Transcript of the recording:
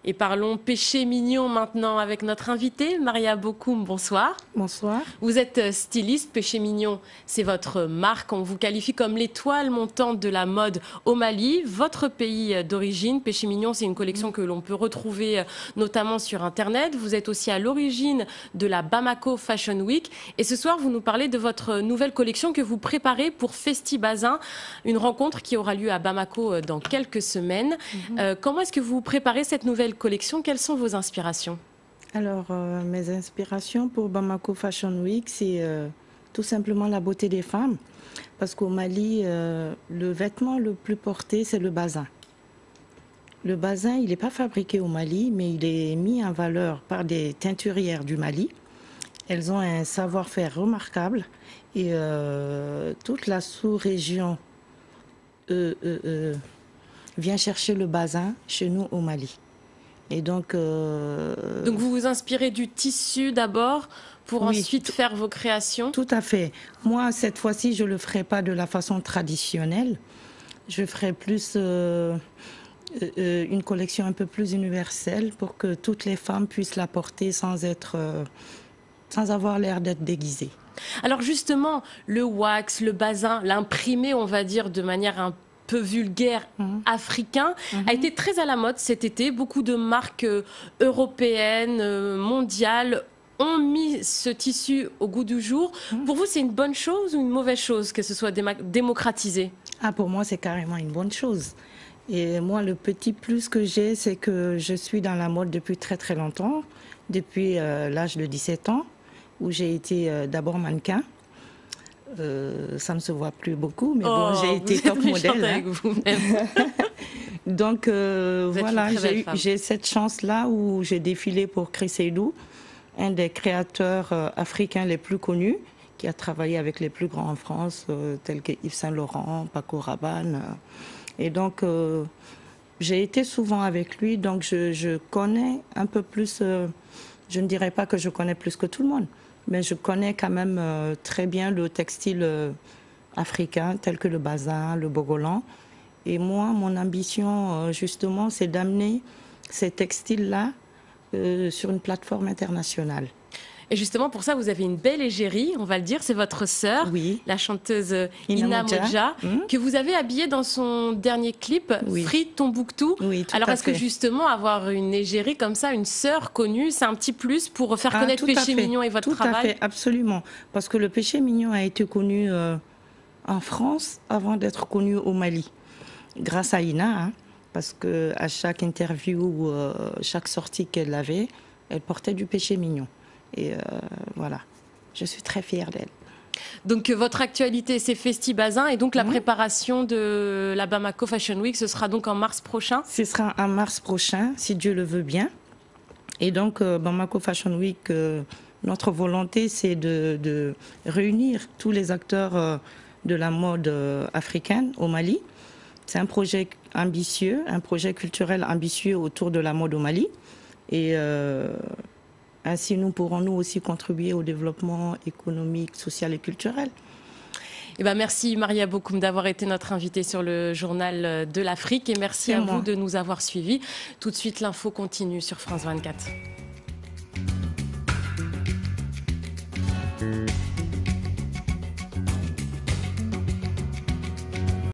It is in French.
Et parlons péché mignon maintenant avec notre invitée, Maria Bokoum. Bonsoir. Bonsoir. Vous êtes styliste. Péché mignon, c'est votre marque. On vous qualifie comme l'étoile montante de la mode au Mali, votre pays d'origine. Péché mignon, c'est une collection que l'on peut retrouver notamment sur Internet. Vous êtes aussi à l'origine de la Bamako Fashion Week. Et ce soir, vous nous parlez de votre nouvelle collection que vous préparez pour Festibazin, une rencontre qui aura lieu à Bamako dans quelques semaines. Comment est-ce que vous préparez cette nouvelle collection? Quelles sont vos inspirations? Alors, mes inspirations pour Bamako Fashion Week, c'est tout simplement la beauté des femmes. Parce qu'au Mali, le vêtement le plus porté, c'est le bazin. Le bazin, il n'est pas fabriqué au Mali, mais il est mis en valeur par des teinturières du Mali. Elles ont un savoir-faire remarquable et toute la sous-région vient chercher le bazin chez nous au Mali. Et donc vous vous inspirez du tissu d'abord pour ensuite faire vos créations? Tout à fait. Moi, cette fois-ci, je ne le ferai pas de la façon traditionnelle. Je ferai plus une collection un peu plus universelle pour que toutes les femmes puissent la porter sans avoir l'air d'être déguisées. Alors justement, le wax, le bazin, l'imprimé, on va dire de manière un peu vulgaire, africain, a été très à la mode cet été. Beaucoup de marques européennes, mondiales ont mis ce tissu au goût du jour. Pour vous, c'est une bonne chose ou une mauvaise chose que ce soit démocratisé? Ah, pour moi, c'est carrément une bonne chose. Et moi, le petit plus que j'ai, c'est que je suis dans la mode depuis très très longtemps, depuis l'âge de 17 ans, où j'ai été d'abord mannequin. Ça ne se voit plus beaucoup, mais bon, j'ai été top modèle. Avec vous-même. Donc voilà, j'ai cette chance-là où j'ai défilé pour Chris Seydou, un des créateurs africains les plus connus, qui a travaillé avec les plus grands en France, tels que Yves Saint Laurent, Paco Rabanne. Et donc, j'ai été souvent avec lui, donc je connais un peu plus, je ne dirais pas que je connais plus que tout le monde, mais je connais quand même très bien le textile africain, tel que le bazin, le bogolan. Et moi, mon ambition, justement, c'est d'amener ces textiles-là sur une plateforme internationale. Et justement, pour ça, vous avez une belle égérie, on va le dire, c'est votre sœur, la chanteuse Ina Modja, que vous avez habillée dans son dernier clip, Free Tombouctou. Alors, est-ce que justement, avoir une égérie comme ça, une sœur connue, c'est un petit plus pour faire connaître Péché Mignon et votre travail? Tout à fait, absolument. Parce que le Péché Mignon a été connu en France avant d'être connu au Mali, grâce à Ina, parce qu'à chaque interview, chaque sortie qu'elle avait, elle portait du Péché Mignon. Et voilà, je suis très fière d'elle. Donc votre actualité, c'est Festibazin, et donc la préparation de la Bamako Fashion Week, ce sera donc en mars prochain? Ce sera en mars prochain, si Dieu le veut bien. Et donc Bamako Fashion Week, notre volonté, c'est de réunir tous les acteurs de la mode africaine au Mali. C'est un projet ambitieux, un projet culturel ambitieux autour de la mode au Mali. Et ainsi, nous pourrons nous aussi contribuer au développement économique, social et culturel. Eh ben, merci Maria Bokoum d'avoir été notre invitée sur le journal de l'Afrique, et merci à vous de nous avoir suivis. Tout de suite, l'info continue sur France 24.